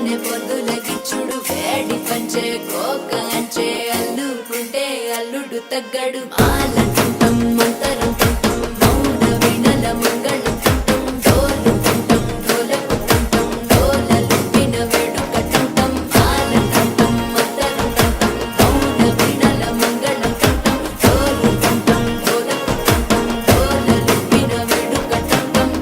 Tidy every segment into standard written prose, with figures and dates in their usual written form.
తేనె పొద్దుల గిచ్చుడు వేడి పంచే కోక అంచే అల్లుకుంటే అల్లుడు తగ్గడు మాలంటుంటాం మంతరం తుంటాం మౌన వినల మంగళం తుంటాం డోలు తుంటాం డోలకు తుంటాం డోలలు విన వేడుక తుంటాం మాలంటుంటాం మంతరం తుంటాం మౌన వినల మంగళం తుంటాం డోలు తుంటాం డోలకు తుంటాం డోలలు విన వేడుక తుంటాం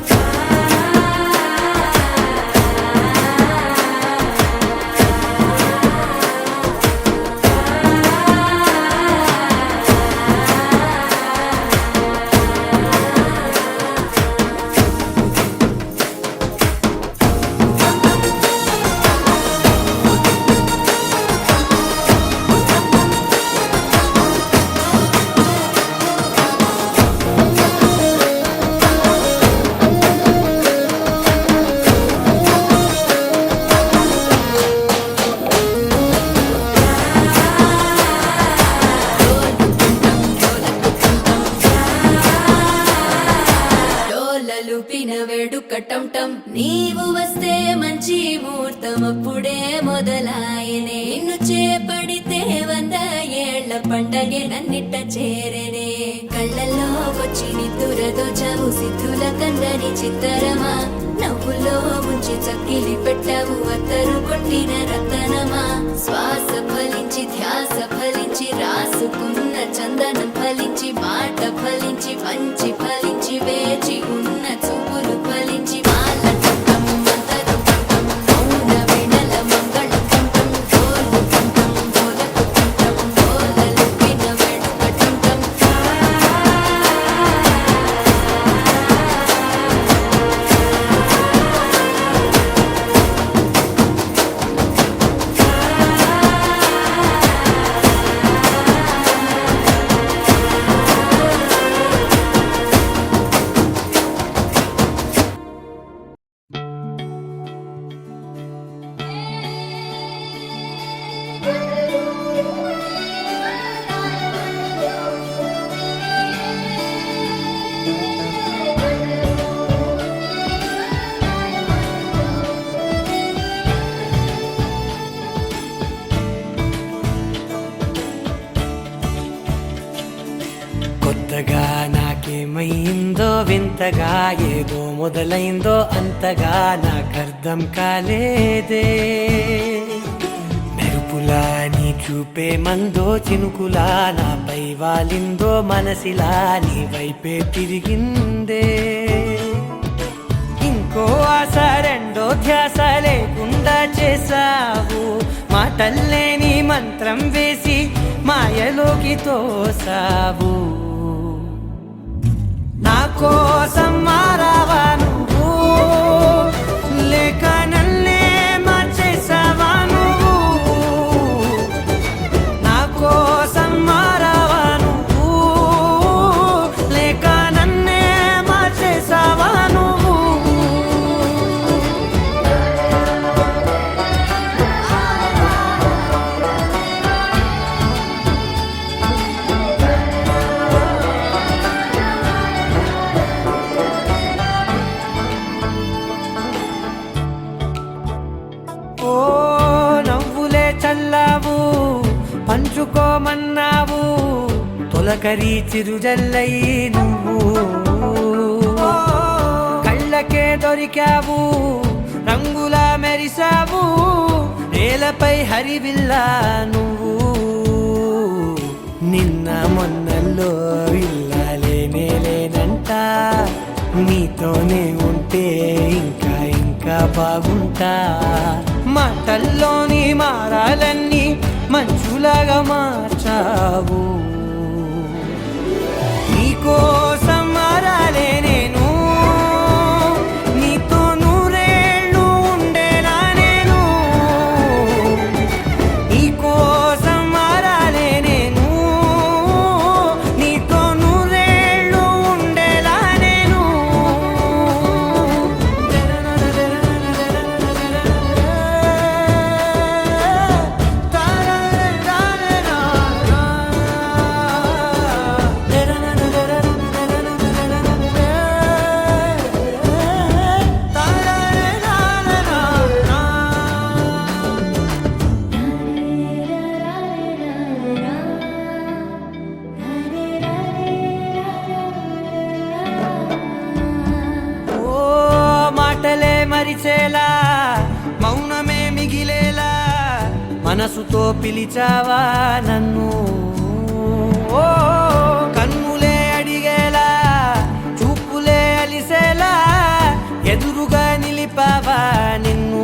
డోలలుపిన వేడుకటంటం నీవు వస్తే మంచి ముహూర్తం అప్పుడే మొదలాయనే నిన్ను చేపడితే 100 ఏళ్ల పండగే నన్నిట్ట చేరనే కళ్ళల్లో వచ్చి నిద్దురదో చవు సిద్ధుల కందని చిత్తరమా నవ్వులో ముంచి చక్కిలి పెట్టావు అత్తరు కొట్టిన రతనమా శ్వాస ఫలించి ధ్యాస ఫలించి రాసుకున్న చందనం ఫలించి మాట ఫలించి మంచి ఫలించి వేచి ఉన్న చూపులు ఫలించి మాల తుంటం మంతరం తుంటం మౌన వినల మంగళం తుంటం డోలు తుంటం డోలకు తుంటం డోలలు విన వేడుక తుంటం కొత్తగా నాకేమైందో వింతగా ఏదో మొదలైందో అంతగా నాకర్థం కాలేదే మెరుపులా నీ చూపే మందో చినుకులా నాపై వాలిందో మనసిలా నీ వైపే తిరిగిందే ఇంకో ఆశ రెండో ధ్యాస లేకుండా చేసావు మాటల్లే నీ మంత్రం వేసి మాయలోకి తోసావు నా కోసం మారావా నువ్వు లేక నన్నే మార్చేసావా నువ్వు నా కోసం మారావా నువ్వు లేక నన్నే మార్చేసావా నువ్వు ఓ నవ్వులే చల్లావు పంచుకోమన్నావు తొలకరి చిరుజల్లై నువ్వు కళ్ళకే దొరికావు రంగులా మెరిసావు నేలపై హరివిల్లా నువ్వు నిన్న మొన్నల్లో ఇల్లాలేనే లేనంట నీతోనే ఉంటే ఇంకా ఇంకా బాగుంటా మాటల్లోని మారాలన్నీ మంచులాగా మార్చావు నీకోసం మారాలే నేను నీతో నూరేళ్ళు ఉండేలా నేను నీకోసం మారాలే నేను నీతో నూరేళ్ళు ఉండేలా నేను మనసుతో పిలిచావా నన్ను, ఓ కన్నులే అడిగేలా చూపులే అలిసేలా ఎదురుగా నిలిపావా నిన్ను.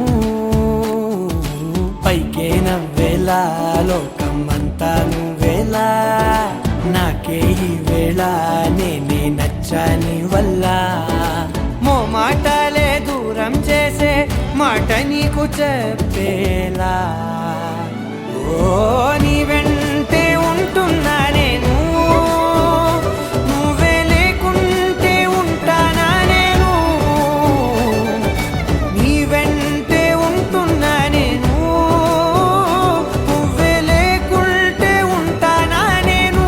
పైకే నవ్వేలా లోకమంతా నువ్వేలా, నాకే ఈ వేళ నేనే నచ్చాని వల్ల. మాటలే దూరం చేసే మాట నీకు చెప్పేలా, ఓ నీ వెంటే ఉంటున్నా నేను, నువ్వే లేకుంటే ఉంటానా నేను. నీ వెంటే ఉంటున్నా నేను, నువ్వే లేకుంటే ఉంటానా నేను.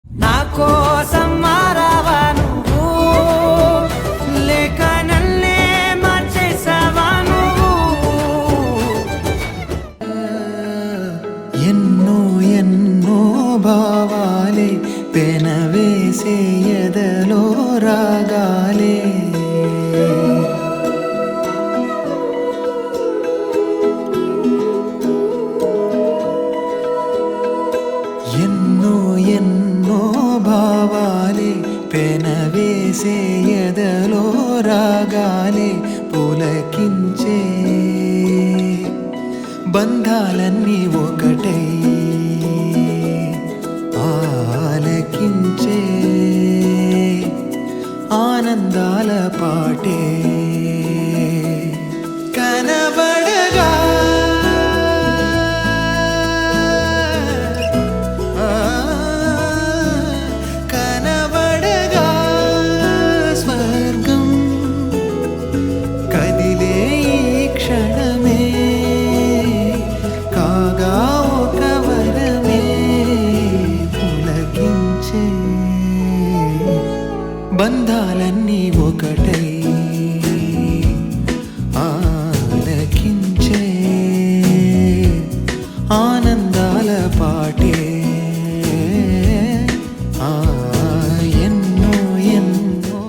నా కోసం మారావా నువ్వు, లేక నన్నే మార్చేసావా నువ్వు. ఎన్నో ఎన్నో భావాలే పెనవేసే ఎదలో రాగాలే, ఎన్నో ఎన్నో భావాలే పెనవేసే ఎదలో రాగాలే పులకించే. బంధాలన్నీ ఒకటై ఆలకించే ఆనందాల పాటే కనబడగా. కనబడగా స్వర్గం కదిలే ఈ క్షణమే, కాగా ఒక వరమే పులకించే. బంధాలన్నీ ఒకటై ఆలకించే ఆనందాల పాటే ఎన్నో ఎన్నో.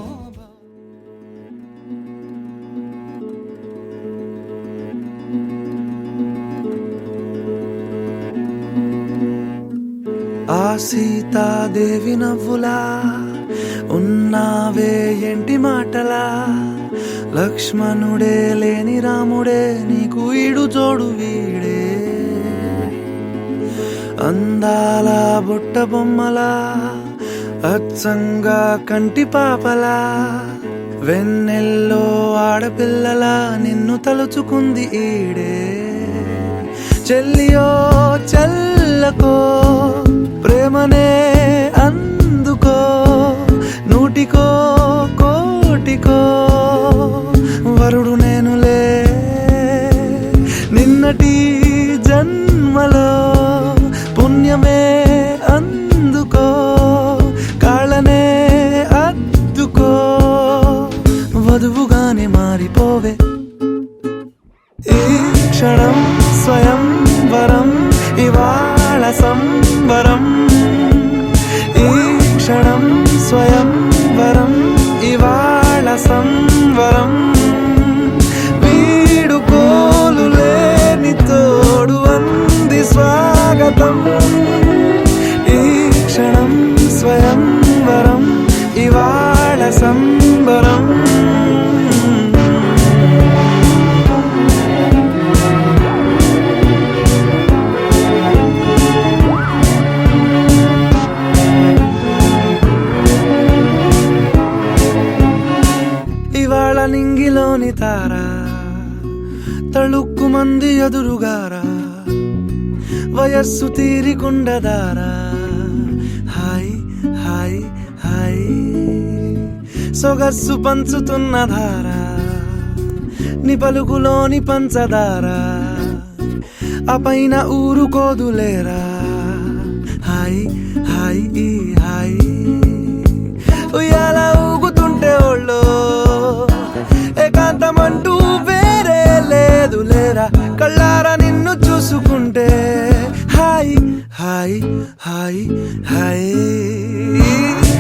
ఆ సీతాదేవి నవ్వులా ఉన్నావే ఎంటి మాటలా, లక్ష్మణుడే లేని రాముడే నీకు ఈడు జోడు వీడే. అందాల బుట్ట బొమ్మలా అచ్చంగా కంటి పాపలా, వెన్నెల్లో ఆడపిల్లలా నిన్ను తలుచుకుంది ఈడే. చెల్లియో చల్లకో ప్రేమనే అందుకో, నూటికో కోటికో వరుడు నేనులే. నిన్నటి జన్మలో పుణ్యమే అందుకో, కాళ్ళనే అద్దుకో, వధువుగానే మారిపోవే. ఈ క్షణం స్వయం వరం ఇవాళ సంబరం, ఈ క్షణం స్వయం వరం ఇవాళ సంవరం. వీడుకోలు లేని తోడు అంది స్వాగతం, ఈ క్షణం స్వయం వరం ఇవాళ సంబరం. ఇవాళ నింగిలోని తారా తళుక్కు మంది ఎదురుగారా, వయస్సు తీరికుండదారా. హాయ్ హాయ్ హాయ్ సొగస్సు పంచుతున్న ధారా, నీ పలుకులోని పంచదారా, ఆ పైన ఊరుకోదులేరా. హాయ్ హాయ్ హాయ్ ఈ హాయ్ ఉయ్యాల ఊగుతుంటే ఒళ్ళో ఏకాంతమంటూ వేరే లేదు లేరా కళ్ళారా నిన్ను చూసుకుంటే హాయ్ హాయ్ హాయ్ హాయ్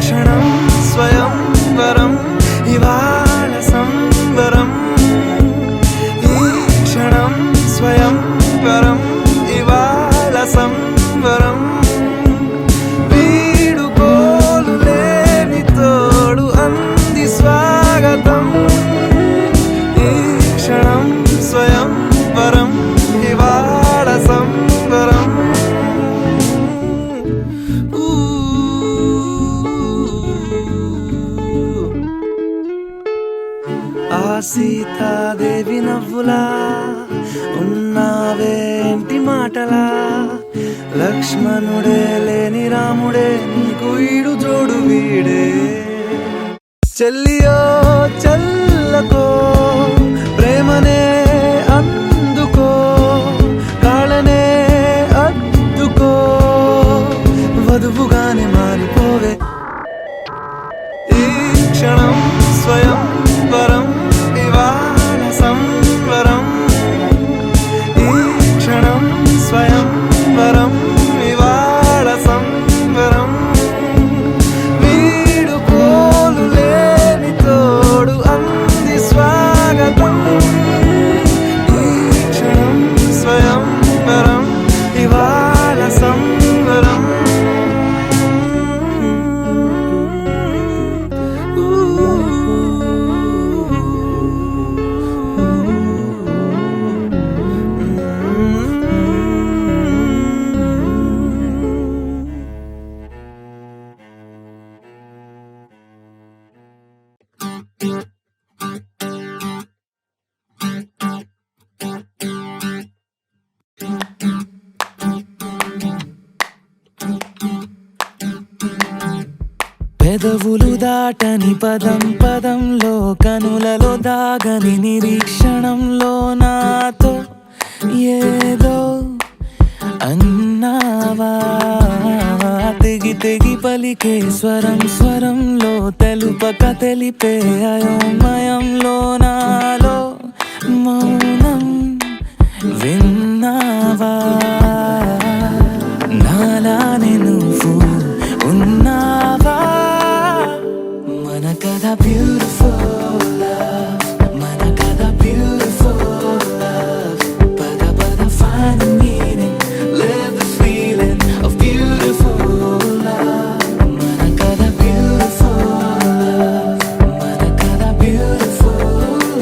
క్షణం స్వయం వరం ఇవాళ సంబరం ఈ క్షణం స్వయం వరం ఇవాళ సంబరం వీడుకోలు లేని తోడు అంది స్వాగతం ఈ క్షణం స్వయం వరం ఇవాళ సంబరం ఆ సీతాదేవి నవ్వులా ఉన్నావేంటి మాటలా లక్ష్మణుడే లేని రాముడే నీకు ఈడు జోడు వీడే చెల్లియో చల్లకో ప్రేమనే అందుకో కాళ్ళనే అద్దుకో వధువుగానే మారిపోవే ఈ క్షణం స్వయం వరం ఇవాళ సంవరం ఈ క్షణం స్వయం వరం ఇవాళ సంవరం వీడుకోలు లేని తోడు అంది స్వాగతం ఈ క్షణం స్వయం వరం ఇవాళ సంవరం పెదవులు దాటని పదం పదంలో కనులలో దాగని నిరీక్షణంలో నాతో ఏదో అన్నావా తెగి తెగి పలికే స్వరం స్వరంలో తెలుపక తెలిపే అయోమయంలో నాలో మౌనం విన్నావా నాలానే నువ్వు ఉన్నావా మన కథ బ్యూటిఫుల్ లవ్ మన కథ బ్యూటిఫుల్ లవ్ పద పద find the meaning live the feeling of beautiful love మన కథ beautiful love మన కథ beautiful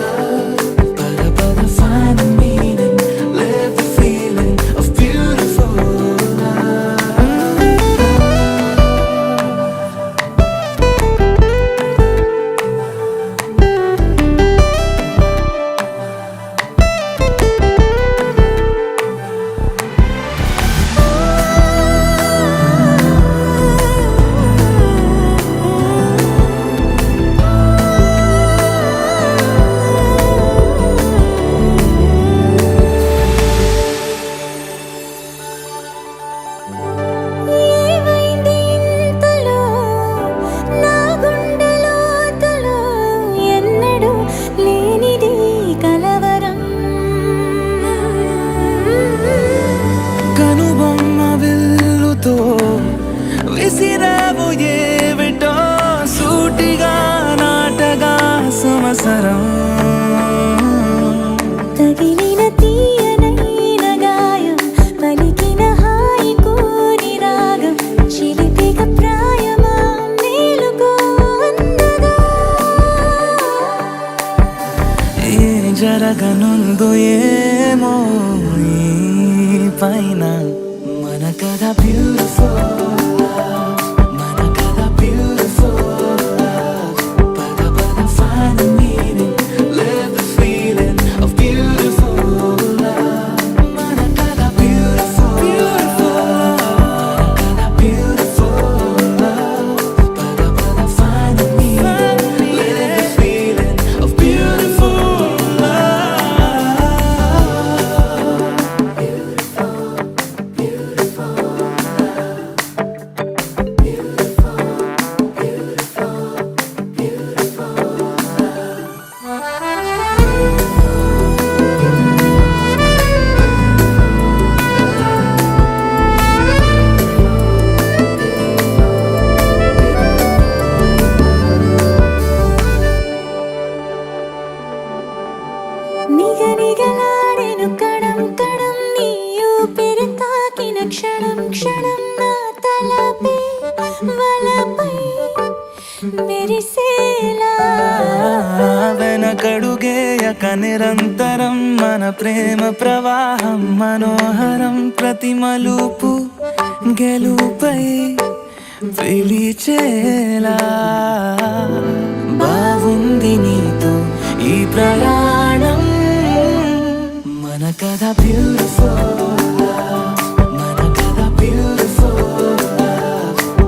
love పద పద find the meaning live the feeling of beautiful love ఏమైంది ఇంతలో నా గుండెలోతులో ఎన్నడూ లేనిది కలవరం కనుబొమ్మ విల్లుతో విసిరావు ఏవిటో సూటిగా నాటగా సంవత్సరం తగిలిన తీయనైన గాయం పలికిన హాయి కోరి రాగం చిలిపిక ప్రాయమా మేలుకో అందగా ఏ జరగనుందో ఏమో ఈ పైన మన కథ బ్యూటిఫుల్ లవ్ మన కథ బ్యూటిఫుల్ లవ్ పద పద find the meaning live the feeling of beautiful love మన కథ beautiful మన కథ beautiful love పద పద find the meaning live the feeling of beautiful love మెరిసేలా వెనకడుగేయక నిరంతరం మన ప్రేమ ప్రవాహం మనోహరం ప్రతి మలుపు గెలుపై పిలిచేలా బాగుంది నీతో ఈ ప్రయాణం మన కథ బ్యూటిఫుల్ మన కథ బ్యూటిఫుల్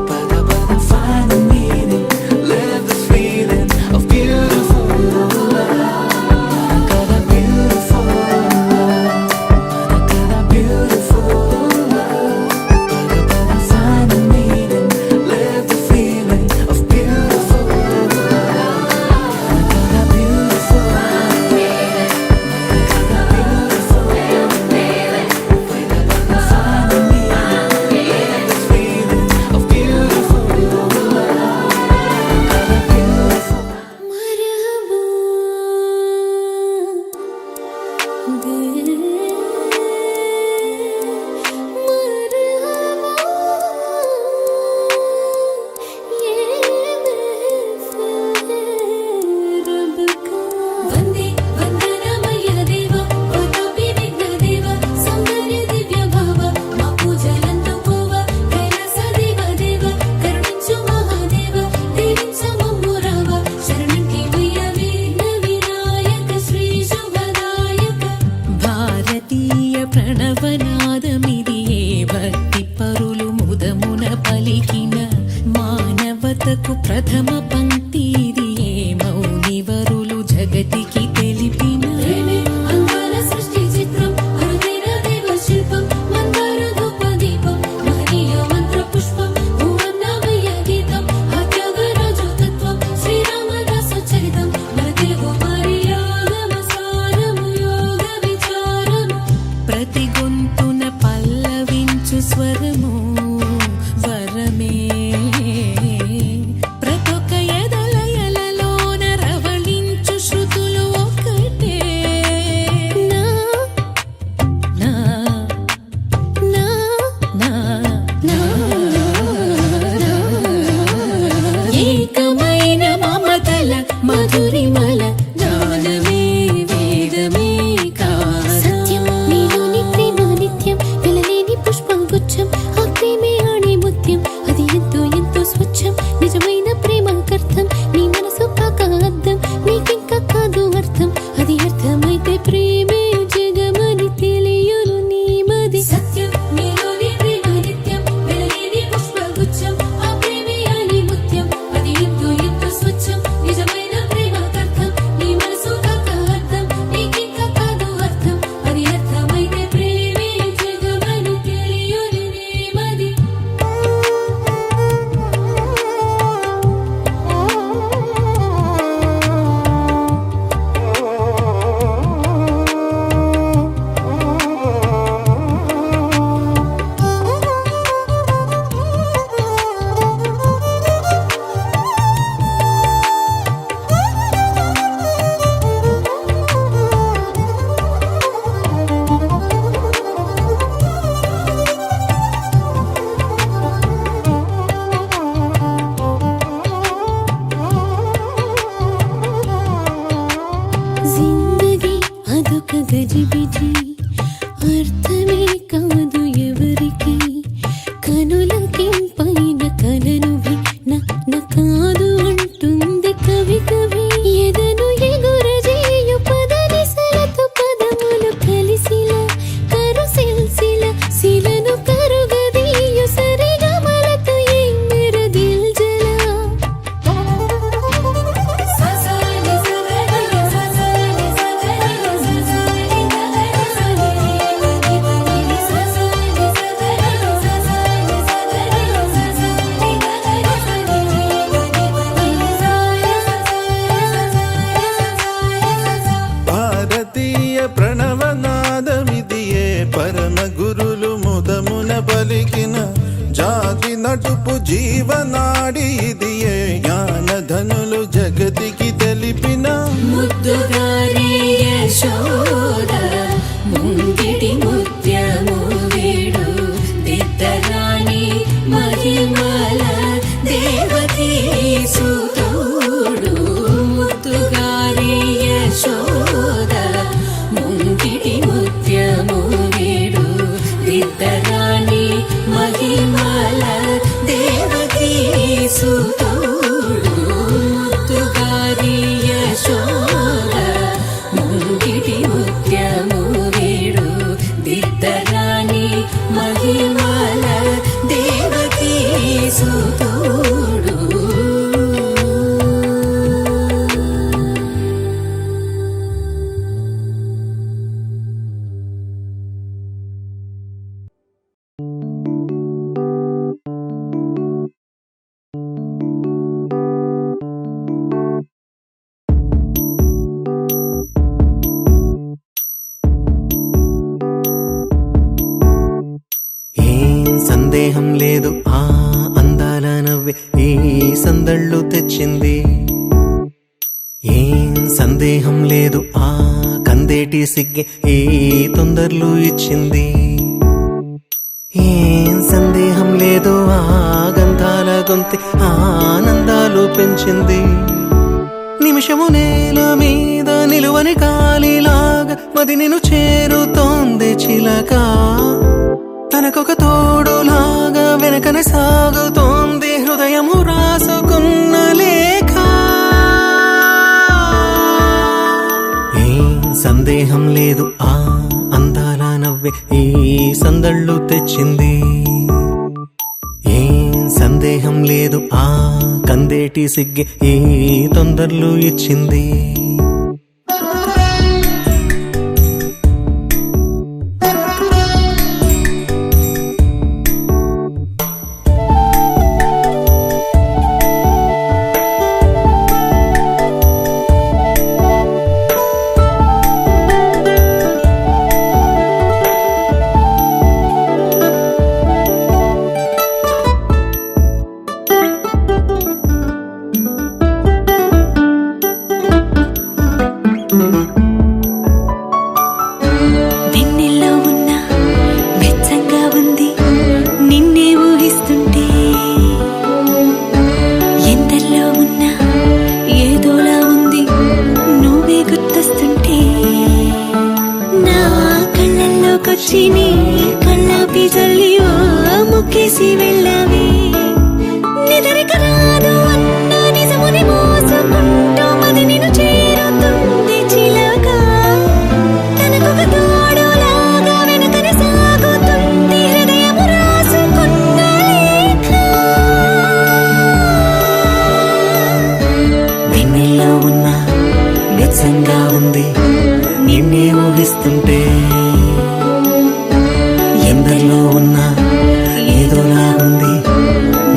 పద పద find the meaning live this feeling of beautiful మన కథ beautiful మన కథ beautiful పద పద find the meaning live the feeling of beautiful మన కథ beautiful మరహబా దిల్ మరహబా ये महफिल रब का वंदे वंदनमय देव प्रतापी विघ्न देव सौंदर्य दिव्य भाव మా పూజలందుకోవ కైలాస దేవ దేవ కరుణించు మహాదేవ దీవించమమ్మురావ శరణంటి విఘ్న వినాయక శ్రీ శుభదాయక భారతీయ ప్రణవనాదమిది ఏ భక్తి పరులు ముదమున పలికిన మానవతకు ప్రథమ పంక్తి ఇది ఏ మౌనివరులు జగతికి తెలిపిన అంగాల సృష్టి చిత్రం అరుదైన దేవ శిల్పం మందార ధూప దీపం మహనీయ మంత్ర పుష్పం భువన్నమయ గీతం అత్యాగరాజు తత్వం శ్రీరామదాసు చరితం మన తెలుగు మర్యాదమ సారము యోగ విచారము ప్రతి గొంతున పల్లవించు స్వరము వరమే ప్రతొక ఎదలయలలోన రవళించు శృతులు ఒకటే నా నా నా నా నా ఏకమైన మమతల మధురిమల జ్ఞానమే వేదమే సత్యం నీలోని ప్రేమ నిత్యం వెలలేని పుష్పగుచ్చం ఆ ప్రేమే ఆణి ముత్యం అది ఎంతో ఎంతో స్వచ్ఛం నిజమైన ప్రేమకర్థం నీ మనసు కాక అర్థం నీకింకా కాదు అర్థం అది అర్థమైతే ప్రేమే జగమని తెలియను నీ మది సత్యం నీలోని ప్రేమ నిత్యం వెలలేని పుష్పగుచ్చం ఆ ప్రేమే ఆణి ముత్యం అది ఎంతో ఎంతో స్వచ్ఛం నిజమైన ప్రేమకర్థం నీ మనసు కాక అర్థం నీకింకా కాదు అర్థం అది అర్థమైతే ప్రేమే జగమని తెలియను నీ మది జిందగీ అదొక గజిబిజి అర్థమే కాదు ఎవరికి కనులకి పైన కలను నా కాదు అంటుంది కవి కవి ఎదను ఎగురజేయు పదనిసలతో పదములు కలిసిలా కరు సిల్సిల శిలను కరుగదీయు సరిగమలతో ఎమ్మెర దిల్ జలా ససాని సగరి ససాని సగరి ససాని గగరి సగరి వని వని ససాని సగరి ససాని సగరి ససాని గగరి సగరి వని వని సాయ భారతీయ ప్రణవనాదమిదియే పరమ గురులు ముదమున పలికిన జాతి నటుపు జీవనాడి ఇదియే జ్ఞానధనులు జగతికి తెలిపిన ముద్దుగారే యశోద ముంగిటి ముత్యము వీడు దిద్దరాణి మహిమల దేవకీ సూత ఆ అందాల నవ్వే ఈ సందళ్ళు తెచ్చింది. ఏం సందేహం లేదు ఆ కందేటి సిగ్గే ఈ తొందరలు ఇచ్చింది. ఏం సందేహం లేదు ఆ గంధాల గొంతె ఆనందాలు పెంచింది. నిమిషము నేల మీద నిలువని గాలిలాగా మది నిన్ను చేరుతోంది చిలక. తనకొక తోడులాగా వెనకనే సాగుతోంది హృదయము రాసుకున్న లేఖ. ఏం సందేహం లేదు ఆ అందాల నవ్వే ఈ సందళ్ళు తెచ్చింది. ఏం సందేహం లేదు ఆ కందేటి సిగ్గే ఈ తొందరలు ఇచ్చింది. వెన్నెల్లో ఉన్న వెచ్చంగా ఉంది నిన్నే ఊహిస్తుంటే. ఎందల్లో ఉన్న ఏదోలా ఉంది నువ్వే గుర్తొస్తుంటే. నా కళ్ళల్లోకొచ్చి నీ కళ్ళాపి జల్లి ఓ ముక్కేసి వెళ్ళావే. నిదరిక రాదు అన్న నిజముని మోసుకుంటూ మది నిన్ను చేరుతుంది చిలక. తనకొక తోడులాగా వెనకనే సాగుతుంది హృదయము రాసుకున్న లేఖ. వెన్నెల్లో ఉన్న వెచ్చంగా ఉంది నిన్నే ఊహిస్తుంటే. ఎందరిలో ఉన్న ఏదోలా ఉంది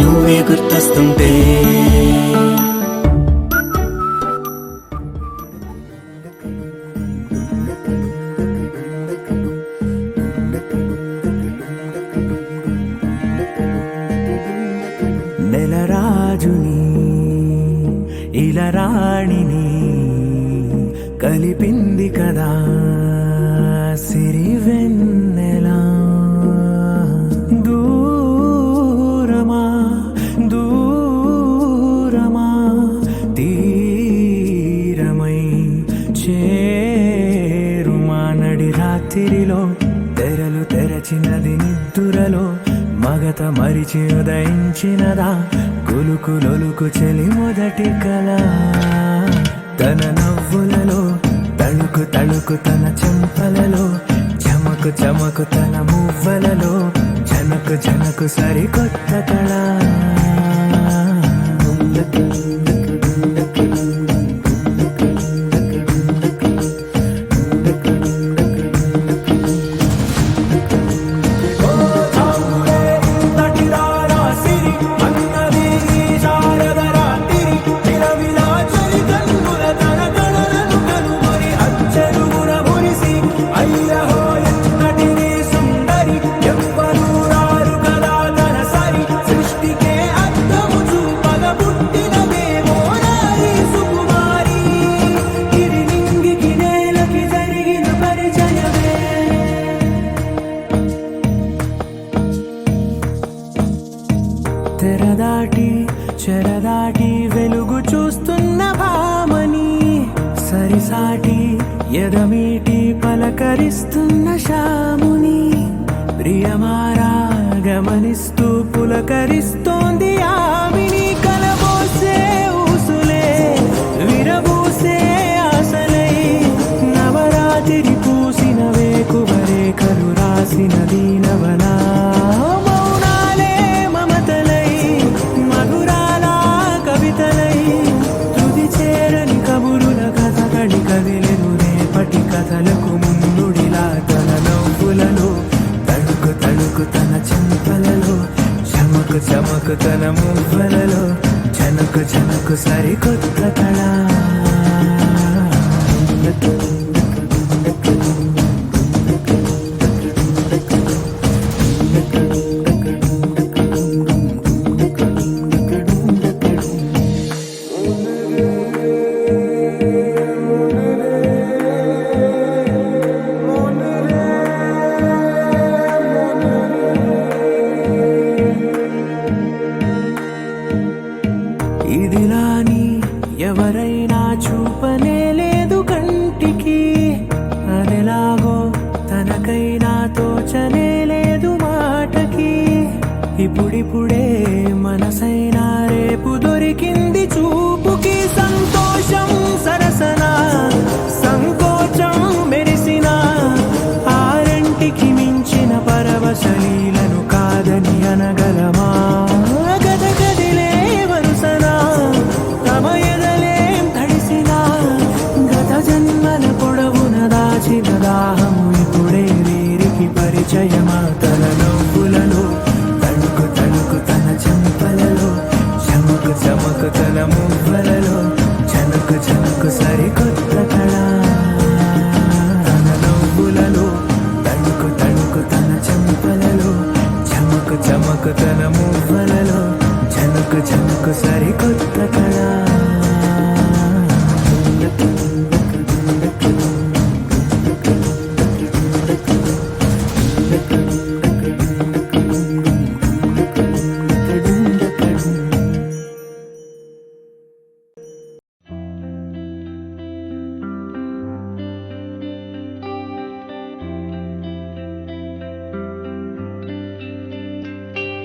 నువ్వే గుర్తొస్తుంటే. నెలరాజుని ఇలరాణిని కలిపింది కదా సిరివెన్నెలా. దూరమా దూరమా తీరమై చేరుమా. నడి రాత్రిలో తెరలు తెరచినది నిద్దురలో మగత మరిచి ఉదయించినదా కులుకులొలుకు చెలి మొదటి కళ. తన నవ్వులలో తళుకు తళుకు తన చెంపలలో చమకు చమకు తన మువ్వలలో జనకు జనకు సరికొత్త కళ. తెరదాటి చెరదాటి వెలుగు చూస్తున్న భామని సరిసాటి ఎదమీటి పలకరిస్తున్న శాముని. ప్రియమారా గమనిస్తూ పులకరిస్తోంది ఆవిని. కలబోసే ఊసులే విరబూసే ఆశలై నవరాత్రి పూసిన వేకువరేఖలు రాసిన దీనవనా. కదిలెను రేపటి కథలకు ముందుడిలా తన నవ్వులలో తడుకు తడుకు తన చెంపలలో చమకు చమకు తన మువ్వలలో జనకు జనకు సరికొత్త కళ. ఇప్పుడిప్పుడే మనసైనా రేపు దొరికింది చూపుకి సంతోషం సరసన సంకోచం మెరిసిన ఆరంటికి మించిన పరవశలీలను కాదని అనగలమా గద గదిలే వరుసన తమ ఎదలేం తడిసిన గత జన్మల పొడవున దాచిన దాహము ఇప్పుడే వీరికి పరిచయమా తన నవ్వులలో తణుకు తణుకు తన చెంపలలో చమకు చమకు తన మువ్వలలో చనుకు చనుకు సరికొత్త కళ తన నవ్వులలో తణుకు తణుకు తన చెంపలలో చమకు చమకు తన మువ్వలలో చనుకు చనుకు సరికొత్త కళ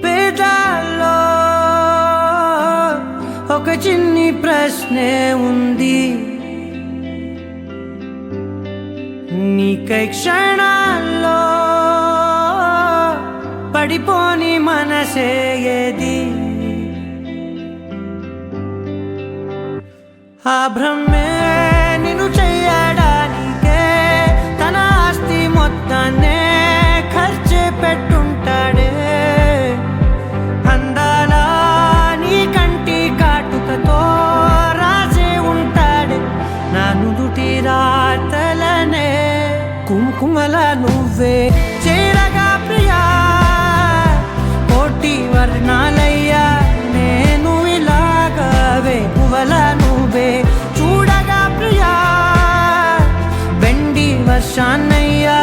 పేదాల్లో ఒక చిన్ని ప్రశ్నే ఉంది నీకై క్షణాల్లో పడిపోని మనసే ఏది ఆ భ్రమే నిన్ను చెయ్యడానికే తన ఆస్తి మొత్తాన్నే ఖర్చు పెట్టుంటాడే అందాల నీ కంటి కాటుకతో రాసే ఉంటాడే నా నుదుటి రాతలనే కుంకుమల నువ్వే చేరగా ప్రియా కోటి వర్ణాలయ్యా నేను ఇలాగవే పువ్వల నువ్వే చూడగా ప్రియా వెండి వర్షాన్నయ్యా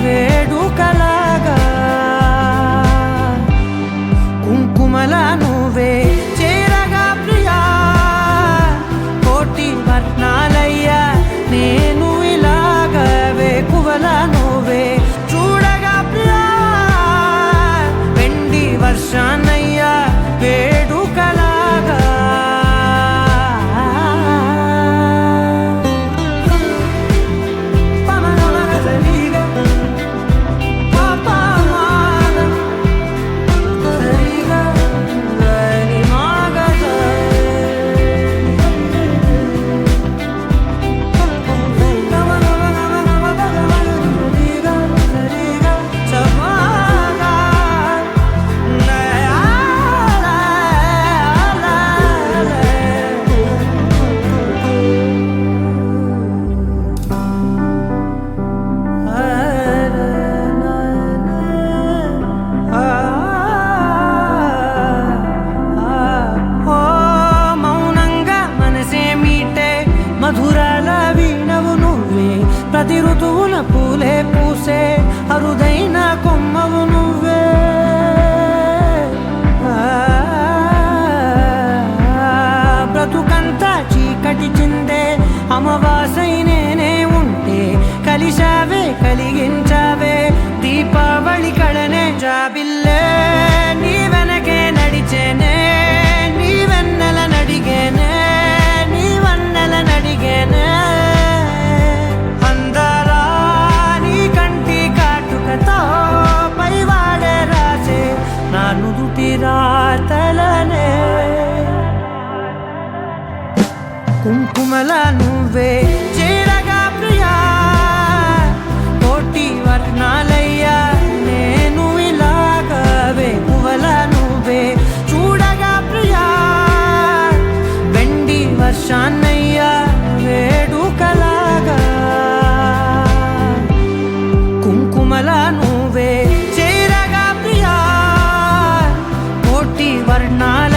వేడుకలాగా కుంకుమల నువ్వే చేరగా ప్రియా కోటి వర్ణాలయ్యా నేను ఇలాగవే పువ్వల నువ్వే చూడగా ప్రియా వెండి వర్షాన్నయ్యా వేడుకలాగా మధురాల వీణవు నువ్వే ప్రతి ఋతువున పూలే పూసే అరుదైన కొమ్మవు నువ్వే బ్రతుకంతా చీకటి చిందే అమావాసై నేనే ఉంటే కలిశావే కలిగించావే దీపావళి కళనే జాబిల్లే నీ వెనకే నడిచేనే నీ వెన్నెల నడిగేనే నీ వన్నెల నడిగేనే అందరా నీ కంటి కాటుకతో పైవాడే రాసే నా నుదుటి రాతలనే కుంకుమల నువ్వే చేరగా ప్రియా కోటి వర్ణాలయ్యా నేను ఇలాగవే పువ్వల నువ్వే చూడగా ప్రియా వెండి వర్షాన్నయ్యా వేడుకలాగా కుంకుమల నువ్వే చేరగా ప్రియా కోటి వర్ణాల